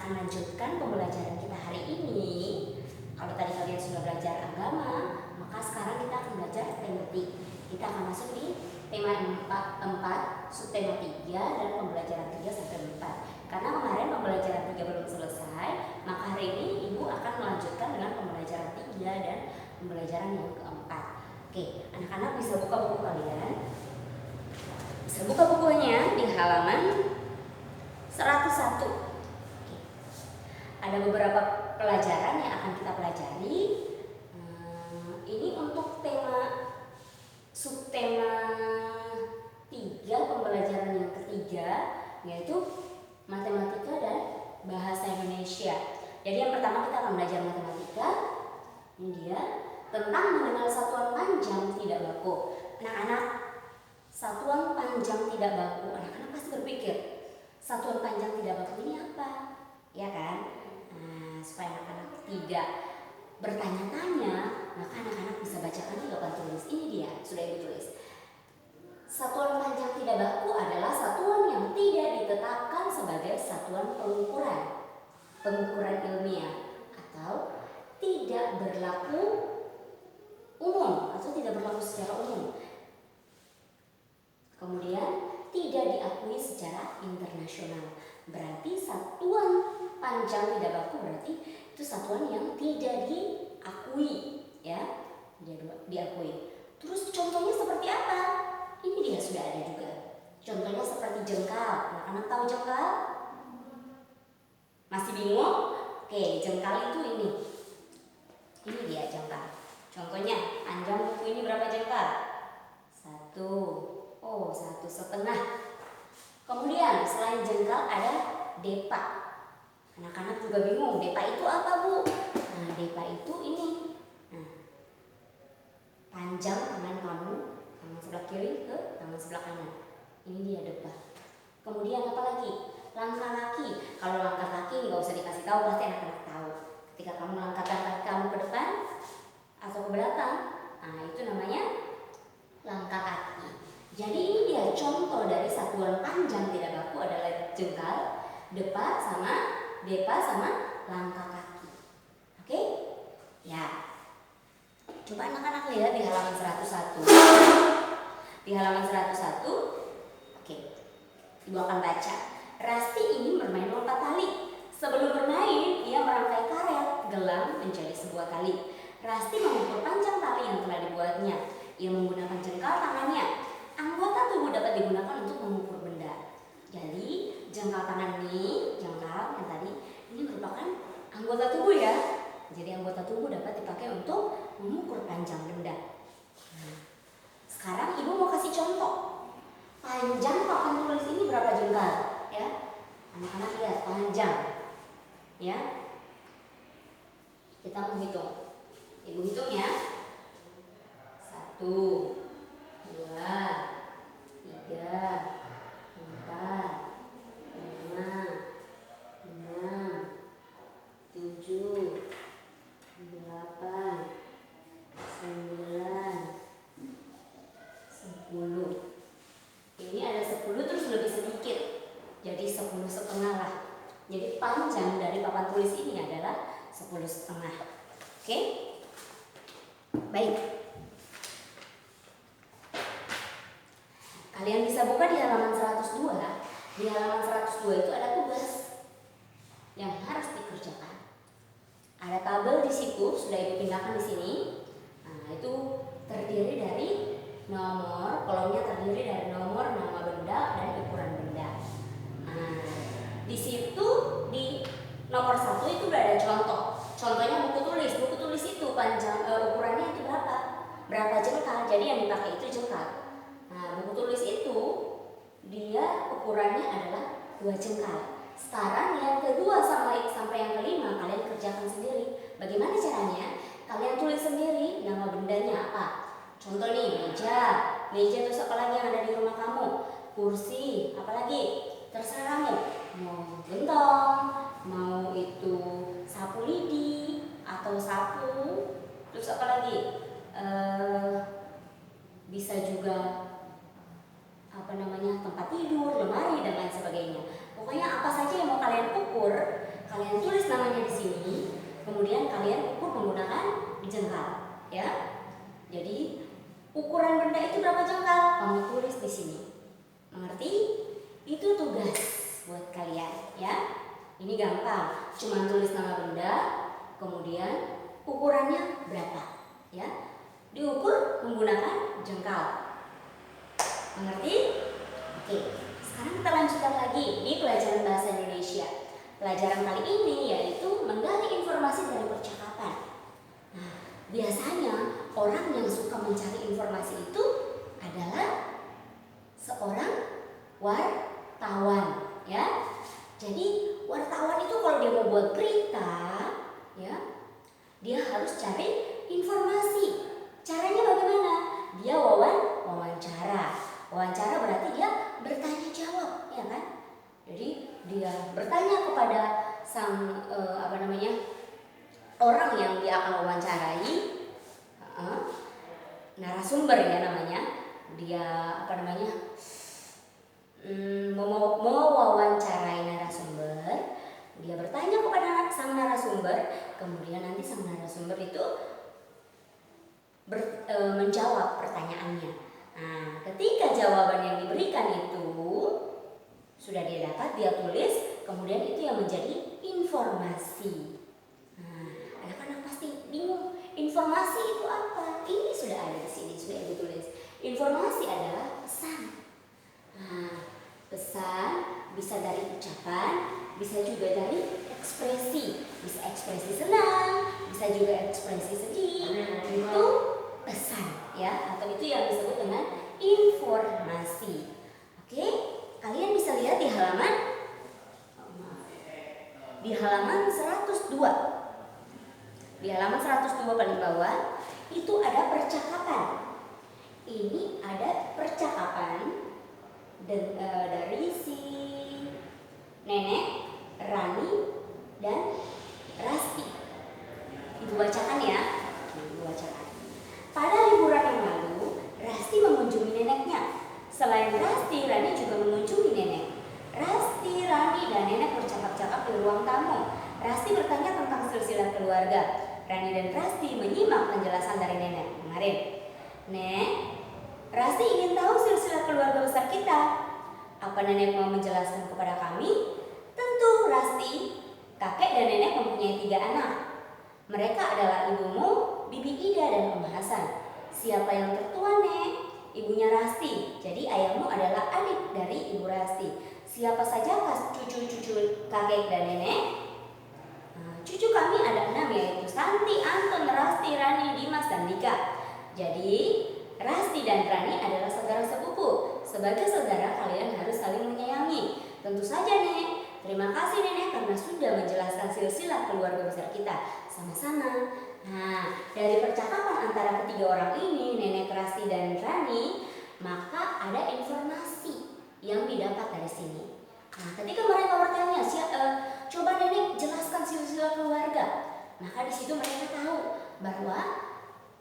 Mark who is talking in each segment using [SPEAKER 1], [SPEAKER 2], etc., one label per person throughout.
[SPEAKER 1] akan lanjutkan pembelajaran kita hari ini. Kalau tadi kalian sudah belajar agama, maka sekarang kita akan belajar tematik. Kita akan masuk di tema 4, subtema 3 dan pembelajaran 3 sampai 4. Karena kemarin pembelajaran 3 belum selesai, maka hari ini Ibu akan melanjutkan dengan pembelajaran 3 dan pembelajaran yang keempat. Oke, anak-anak bisa buka buku kalian. Bisa buka bukunya di halaman 101. Oke. Ada beberapa pelajaran yang akan kita pelajari. Ini untuk subtema 3, pembelajaran yang ketiga, yaitu matematika dan bahasa Indonesia. Jadi yang pertama kita akan belajar matematika. Ini dia, tentang mengenal satuan panjang tidak baku. Anak-anak, satuan panjang tidak baku. Anak-anak pasti berpikir, satuan panjang tidak baku ini apa? Ya kan? Supaya anak-anak tidak bertanya-tanya, maka anak-anak bisa bacakan di papan tulis. Ini dia, sudah Ibu tulis. Satuan panjang tidak baku adalah satuan yang tidak ditetapkan sebagai satuan pengukuran ilmiah, atau tidak berlaku umum atau tidak berlaku secara umum. Kemudian tidak diakui secara internasional. Berarti satuan panjang tidak baku berarti itu satuan yang tidak diakui, ya, tidak diakui. Terus contohnya seperti apa? Ini dia sudah ada juga. Contohnya seperti jengkal. Anak-anak tahu jengkal? Masih bingung? Oke, jengkal itu ini. Ini dia jengkal. Contohnya, panjang buku ini berapa jengkal? 1. Oh, 1,5. Kemudian selain jengkal ada depa. Anak-anak juga bingung, depa itu apa, Bu? Nah, depa itu ini. Nah, panjang tangan kamu, tangan sebelah kiri ke tangan sebelah kanan. Ini dia depa. Kemudian apa lagi? Langkah kaki. Kalau langkah kaki nggak usah dikasih tahu, pasti anak-anak tahu. Ketika kamu melangkahkan kaki kamu ke depan atau ke belakang, nah itu namanya langkah kaki. Jadi ini dia contoh dari satuan panjang tidak baku adalah jengkal, depa sama langkah kaki. Oke? Ya. Coba anak-anak lihat di halaman 101. Di halaman 101, oke. Ibu akan baca. Rasti ini bermain lompat tali. Sebelum bermain, ia merangkai karet gelang menjadi sebuah tali. Rasti mengukur panjang tali yang telah dibuatnya. Ia menggunakan jengkal tangannya. Anggota tubuh dapat digunakan untuk mengukur benda. Jadi jengkal tangan ini, jengkal yang tadi, ini merupakan anggota tubuh ya. Jadi anggota tubuh dapat dipakai untuk mengukur panjang benda. Nah, sekarang Ibu mau kasih contoh. Panjang papan tulis ini berapa jengkal? Ya, anak-anak lihat panjang. Ya, kita mau hitung. Ibu hitung ya. 1, 2, 3, 4, 5, 6, 7, 8, 9, 10. Ini ada 10 terus lebih sedikit. Jadi 10,5 lah. Jadi panjang dari papan tulis ini adalah 10,5. Oke? Baik. Kalian bisa buka di halaman 102. Di halaman 102 itu ada tugas yang harus dikerjakan. Ada tabel di situ, sudah Ibu pindahkan di sini. Nah, itu terdiri dari nomor, kolomnya terdiri dari nomor, nama benda, dan ukuran benda. Nah, di situ di nomor 1 itu udah ada contoh. Contohnya buku tulis. Buku tulis itu panjang ukurannya itu berapa? Berapa jengkal? Jadi yang dipakai itu jengkal. Nah, buku tulis itu dia ukurannya adalah 2 jengkal. Sekarang yang kedua sampai yang kelima kalian kerjakan sendiri. Bagaimana caranya? Kalian tulis sendiri nama bendanya apa. Contoh nih, meja terus apa lagi yang ada di rumah kamu? Kursi, apa lagi? Terserah kamu. Mau gentong, mau itu sapu lidi atau sapu, terus apa lagi? Bisa juga tempat tidur, lemari dan lain sebagainya. Pokoknya apa saja yang mau kalian ukur, Kalian tulis namanya di sini, kemudian kalian ukur menggunakan jengkal, ya. Jadi ukuran benda itu berapa jengkal? Kamu tulis di sini. Mengerti? Itu tugas buat kalian, ya. Ini gampang, cuma tulis nama benda, kemudian ukurannya berapa, ya. Diukur menggunakan jengkal. Mengerti? Oke, sekarang kita lanjutkan lagi di pelajaran bahasa Indonesia. Pelajaran kali ini yaitu menggali informasi dari percakapan. Nah, biasanya orang yang suka mencari informasi itu adalah seorang wartawan, ya. Jadi wartawan itu kalau dia mau buat berita, ya, dia harus cari informasi. Caranya bagaimana? Dia wawancara. Wawancara berarti dia bertanya jawab, ya kan? Jadi dia bertanya kepada sang orang yang dia akan wawancarai, narasumber ya namanya. Dia mewawancarai narasumber. Dia bertanya kepada sang narasumber, kemudian nanti sang narasumber itu menjawab pertanyaannya. Nah, ketika jawaban yang diberikan itu sudah dia dapat, dia tulis, kemudian itu yang menjadi informasi. Nah, anak-anak pasti bingung, informasi itu apa? Ini sudah ada di sini, sudah ditulis. Informasi adalah pesan. Nah, pesan bisa dari ucapan, bisa juga dari ekspresi. Bisa ekspresi senang, bisa juga ekspresi sedih. Itu pesan, ya, atau itu yang disebut dengan informasi. Oke, kalian bisa lihat di halaman 102. Di halaman 102 paling bawah itu ada percakapan. Ini ada percakapan dari si Nenek, Rani, dan Rasti. Ibu bacakan ya. Ibu bacakan. Pada liburan yang lalu, Rasti mengunjungi neneknya. Selain Rasti, Rani juga mengunjungi nenek. Rasti, Rani, dan nenek bercakap-cakap di ruang tamu. Rasti bertanya tentang silsilah keluarga. Rani dan Rasti menyimak penjelasan dari nenek kemarin. Nek, Rasti ingin tahu silsilah keluarga besar kita. Apa nenek mau menjelaskan kepada kami? Tentu, Rasti. Kakek dan nenek mempunyai 3 anak. Mereka adalah ibumu, Bibi Ida, dan Om Hasan. Siapa yang tertua, Nek? Ibunya Rasti. Jadi ayahmu adalah adik dari Ibu Rasti. Siapa saja cucu-cucu kakek dan nenek? Cucu kami ada 6, yaitu Santi, Anton, Rasti, Rani, Dimas, dan Dika. Jadi Rasti dan Rani adalah saudara sepupu. Sebagai saudara kalian harus saling menyayangi. Tentu saja, Nek. Terima kasih Nenek karena sudah menjelaskan silsilah keluarga besar kita. Sama-sama. Nah, dari percakapan antara ketiga orang ini, Nenek, Rasti, dan Rani, maka ada informasi yang didapat dari sini. Nah, ketika mereka bertanya, coba Nenek jelaskan silsilah keluarga. Maka di situ mereka tahu bahwa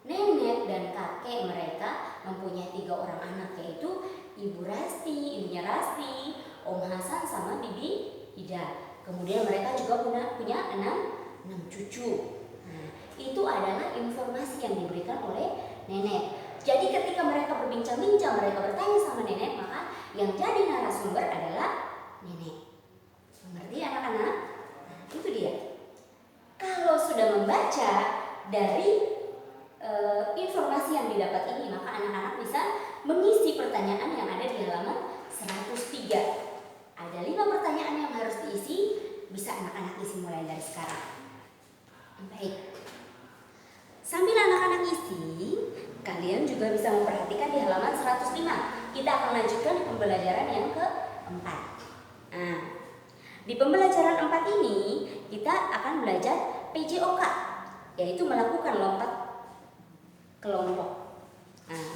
[SPEAKER 1] nenek dan kakek mereka mempunyai 3 orang anak, yaitu Ibu Rasti, ibunya Rasti, Om Hasan, sama Bibi Ida. Kemudian mereka juga punya 6 cucu. Nah, itu adalah informasi yang diberikan oleh nenek. Jadi ketika mereka berbincang-bincang, mereka bertanya sama nenek, maka yang jadi narasumber adalah nenek. Mengerti anak-anak? Nah, itu dia. Kalau sudah membaca dari informasi yang didapat ini, maka anak-anak bisa mengisi pertanyaan yang ada di halaman 103. Ada 5 pertanyaan yang harus diisi, bisa anak-anak isi mulai dari sekarang. Baik. Sambil anak-anak isi, kalian juga bisa memperhatikan di halaman 105. Kita akan lanjutkan di pembelajaran yang keempat. Nah, di pembelajaran 4 ini kita akan belajar PJOK, yaitu melakukan lompat kelompok. Nah,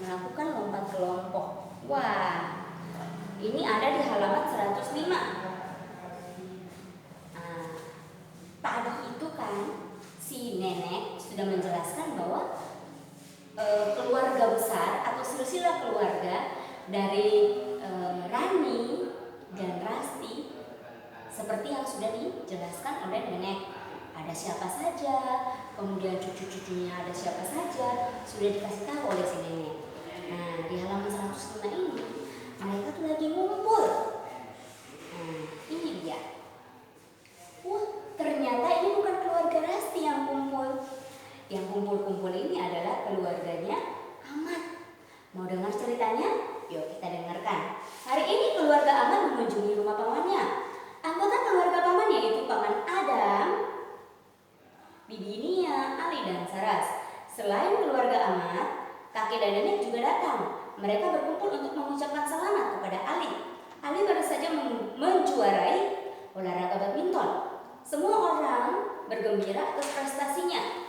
[SPEAKER 1] melakukan lompat kelompok. Wah, ini ada di halaman 105. Nah, tadi itu kan si nenek sudah menjelaskan bahwa keluarga besar atau silsilah keluarga dari Rani dan Rasti seperti yang sudah dijelaskan oleh nenek. Ada siapa saja, kemudian cucu-cucunya ada siapa saja, sudah dikasih tahu oleh si nenek. Nah, di halaman 105 ini mereka tuh lagi ngumpul. Nah, ini dia. Wah, ternyata ini bukan keluarga Rasti yang kumpul. Yang kumpul-kumpul ini adalah keluarganya Ahmad. Mau dengar ceritanya? Yuk kita dengarkan. Hari ini keluarga Ahmad mengunjungi rumah pamannya. Anggota keluarga pamannya yaitu Paman Adam, Bibi Nia, Ali, dan Saras. Selain keluarga Ahmad, kakek dan nenek juga datang. Mereka berkumpul untuk mengucapkan selamat kepada Ali. Ali baru saja menjuarai olahraga badminton. Semua orang bergembira atas prestasinya.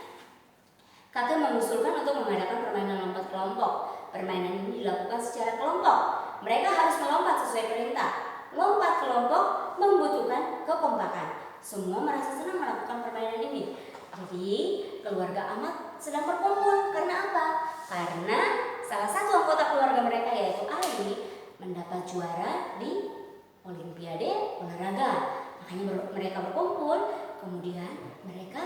[SPEAKER 1] Kakek mengusulkan untuk mengadakan permainan lompat kelompok. Permainan ini dilakukan secara kelompok. Mereka harus melompat sesuai perintah. Lompat kelompok membutuhkan kekompakan. Semua merasa senang melakukan permainan ini. Jadi keluarga Ahmad sedang berkumpul. Karena apa? Karena salah satu anggota keluarga mereka yaitu Ali mendapat juara di Olimpiade olahraga. Makanya mereka berkumpul. Kemudian mereka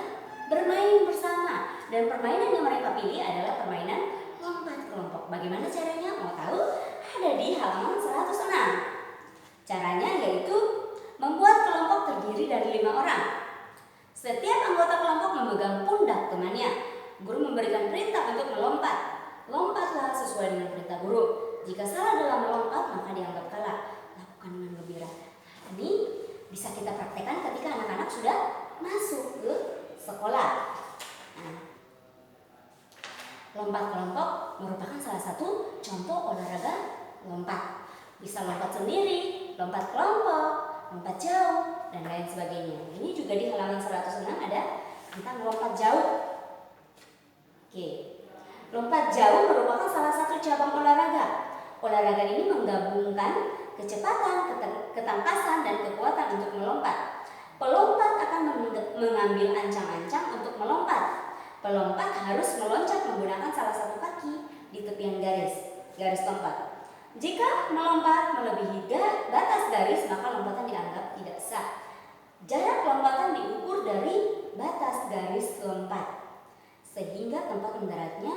[SPEAKER 1] bermain bersama. Dan permainan yang mereka pilih adalah permainan lompat kelompok. Bagaimana caranya? Mau tahu? Ada di halaman 106. Caranya yaitu membuat kelompok terdiri dari 5 orang. Setiap anggota kelompok memegang pundak temannya. Guru memberikan perintah untuk melompat. Lompatlah sesuai dengan perintah guru. Jika salah dalam melompat, maka dianggap kalah. Lakukan dengan gembira. Ini bisa kita praktekkan ketika anak-anak sudah masuk ke sekolah. Nah, lompat kelompok merupakan salah satu contoh olahraga lompat. Bisa lompat sendiri, lompat kelompok, lompat jauh, dan lain sebagainya. Ini juga di halaman 106 ada tentang lompat jauh. Oke. Lompat jauh merupakan salah satu cabang olahraga. Olahraga ini menggabungkan kecepatan, ketangkasan, dan kekuatan untuk melompat. Pelompat akan mengambil ancang-ancang untuk melompat. Pelompat harus meloncat menggunakan salah satu kaki di tepian garis lompat. Jika melompat melebihi batas garis, maka lompatan dianggap tidak sah. Jarak lompatan diukur dari batas garis lompat sehingga tempat mendaratnya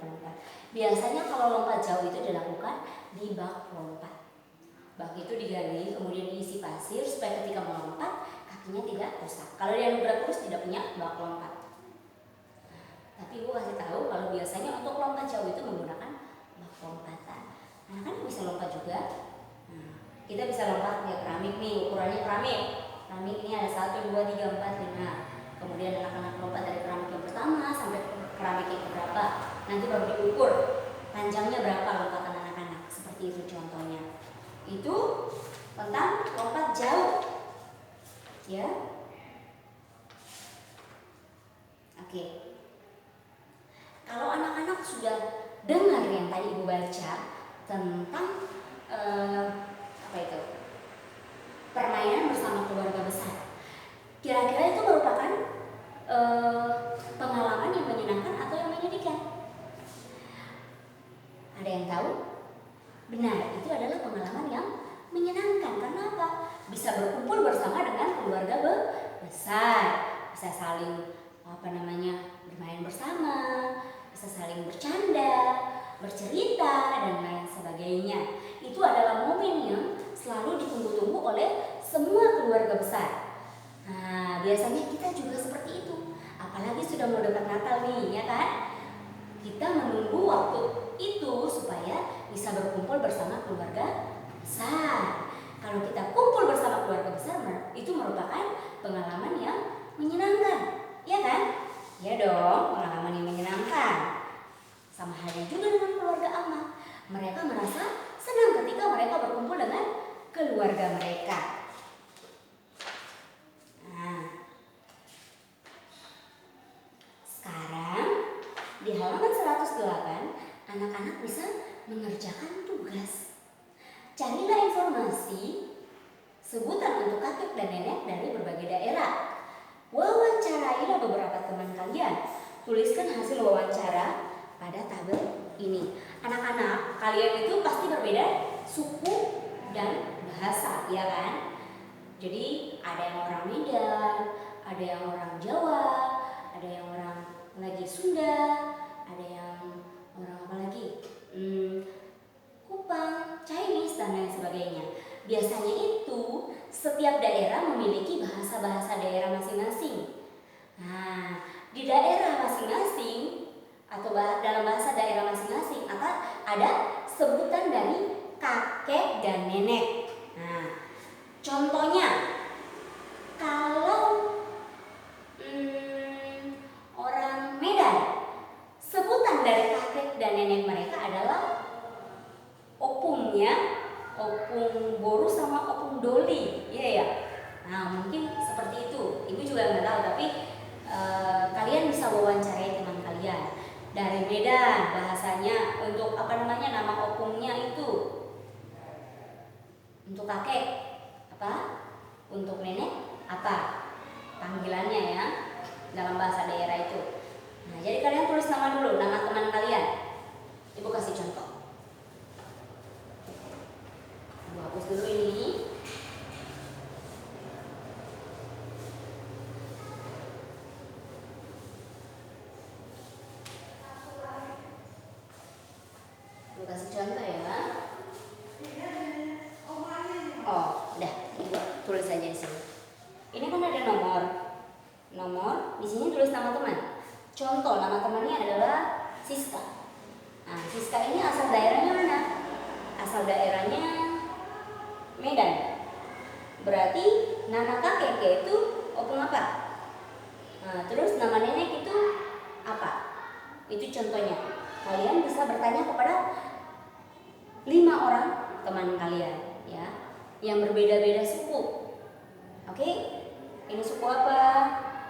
[SPEAKER 1] pelompat. Biasanya kalau lompat jauh itu dilakukan di bak lompat. Bak itu digali, kemudian diisi pasir supaya ketika melompat kakinya tidak rusak. Kalau dia berat terus tidak punya bak lompat. Tapi ibu kasih tahu kalau biasanya untuk lompat jauh itu menggunakan bak lompatan. Nah kan bisa lompat juga. Nah, kita bisa lompat kayak keramik nih, ukurannya keramik. Keramik ini ada 1, 2, 3, 4, 5. Kemudian anak-anak lompat dari keramik yang pertama sampai keramik yang keberapa. Nanti baru diukur panjangnya berapa lompatan anak-anak. Seperti itu contohnya. Itu tentang lompat jauh. Ya. Oke. Kalau anak-anak sudah dengar yang tadi ibu baca tentang permainan bersama keluarga besar, kira-kira itu merupakan pengalaman yang menyenangkan atau yang menyedihkan? Ada yang tahu? Benar, itu adalah pengalaman yang menyenangkan. Karena apa? Bisa berkumpul bersama dengan keluarga besar, bisa saling bermain bersama, bisa saling bercanda, bercerita, dan lain sebagainya. Itu adalah momen yang selalu ditunggu-tunggu oleh semua keluarga besar. Nah, biasanya kita juga seperti itu. Apalagi sudah mau dekat Natal nih, ya kan? Kita menunggu waktu itu supaya bisa berkumpul bersama keluarga besar. Kalau kita kumpul bersama keluarga besar, itu merupakan pengalaman yang menyenangkan, ya kan? Ya dong, pengalaman yang menyenangkan. Sama halnya juga dengan keluarga Ahmad. Mereka merasa senang ketika mereka berkumpul dengan keluarga mereka. Nah, sekarang di halaman 108, anak-anak bisa mengerjakan tugas. Carilah informasi sebutan untuk kakek dan nenek dari berbagai daerah. Wawancarailah beberapa teman kalian. Tuliskan hasil wawancara pada tabel ini. Anak-anak, kalian itu pasti berbeda suku dan bahasa, ya kan? Jadi ada yang orang Medan, ada yang orang Jawa, ada yang orang lagi Sunda, ada yang orang apa lagi? Kupang, Chinese dan lain sebagainya. Biasanya itu setiap daerah memiliki bahasa-bahasa daerah masing-masing. Nah, di daerah masing-masing atau dalam bahasa daerah masing-masing ada sebutan dari kakek dan nenek. Nah, contohnya kalau orang Medan, sebutan dari kakek dan nenek mereka adalah opungnya, opung boru sama opung doli, iya ya. Nah, mungkin seperti itu. Ibu juga nggak tahu, tapi kalian bisa wawancarai teman kalian dari Medan, bahasanya untuk nama opungnya itu untuk kakek apa, untuk nenek apa panggilannya ya dalam bahasa daerah itu. Nah, jadi kalian tulis nama dulu, nama teman kalian. Ibu kasih contoh. Ibu hapus dulu ini. Kasih contoh ya. Oh, udah, ibu tulis aja di sini. Ini kan ada nomor. Di sini tulis nama teman. Contoh nama temannya adalah Siska. Nah, Siska ini asal daerahnya mana? Asal daerahnya Medan. Berarti nama kakek itu opung apa? Nah, terus nama nenek itu apa? Itu contohnya. Kalian bisa bertanya kepada 5 orang teman kalian ya, yang berbeda-beda suku. Oke? Ini suku apa?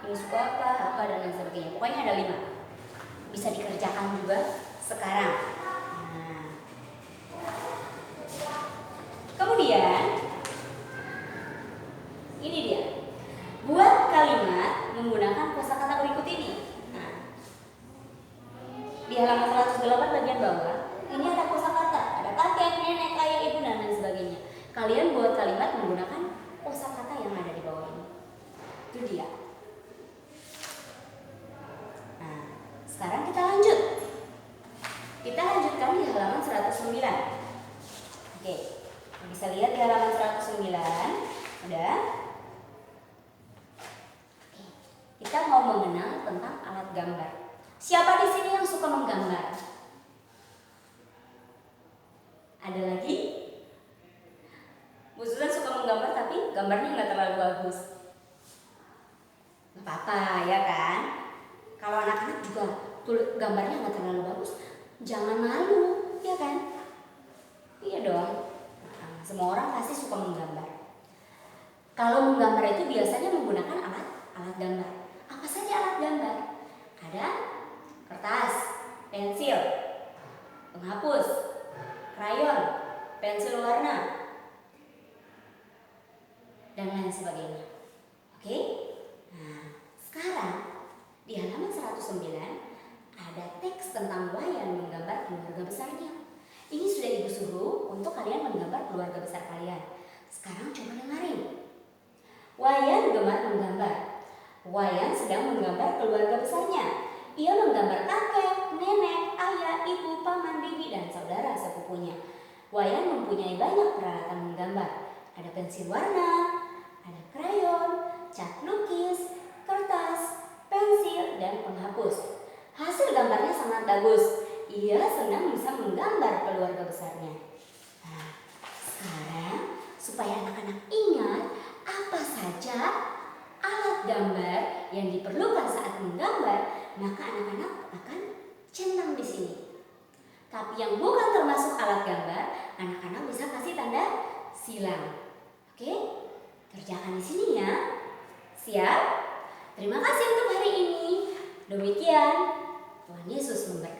[SPEAKER 1] Ini suku apa dan lain sebagainya. Pokoknya ada 5. Bisa dikerjakan juga sekarang. Nah. Kemudian ini dia. Buat kalimat menggunakan kosakata berikut ini. Nah, di halaman 108 bagian bawah, ini ada kosakata, ada kakek, nenek, ayah, ibu dan lain sebagainya. Kalian buat kalimat menggunakan kosakata yang ada di bawah ini. Itu dia. Nah, sekarang kita lanjut. Kita lanjutkan di halaman 109. Oke, bisa lihat di halaman 109. Udah. Oke. Kita mau mengenal tentang alat gambar. Siapa di sini yang suka menggambar? Ada lagi? Bu Susan suka menggambar tapi gambarnya nggak terlalu bagus. Nggak apa-apa ya kan? Kalau anak-anak juga gambarnya nggak terlalu bagus, jangan malu, ya kan? Iya dong. Nah, semua orang pasti suka menggambar. Kalau menggambar itu biasanya menggunakan alat gambar. Apa saja alat gambar? Ada kertas, pensil, penghapus, krayon, pensil warna, dan lain sebagainya. Oke? Nah, sekarang di halaman 109 ada teks tentang wayan menggambar keluarga besarnya. Ini sudah ibu suruh untuk kalian menggambar keluarga besar kalian. Sekarang coba dengarin. Wayan gemar menggambar. Wayan sedang menggambar keluarga besarnya. Ia menggambar kakek, nenek, ayah, ibu, paman, bibi, dan saudara sepupunya. Wayan mempunyai banyak peralatan menggambar. Ada pensil warna, ada krayon, cat lukis, kertas, pensil, dan penghapus. Hasil gambarnya sangat bagus. Ia senang bisa menggambar keluarga besarnya. Nah, sekarang supaya anak-anak ingat apa saja alat gambar yang diperlukan saat menggambar, maka anak-anak akan centang di sini. Tapi yang bukan termasuk alat gambar, anak-anak bisa kasih tanda silang. Oke? Kerjakan di sini ya. Siap? Terima kasih untuk hari ini. Demikian, Tuhan Yesus memberkati.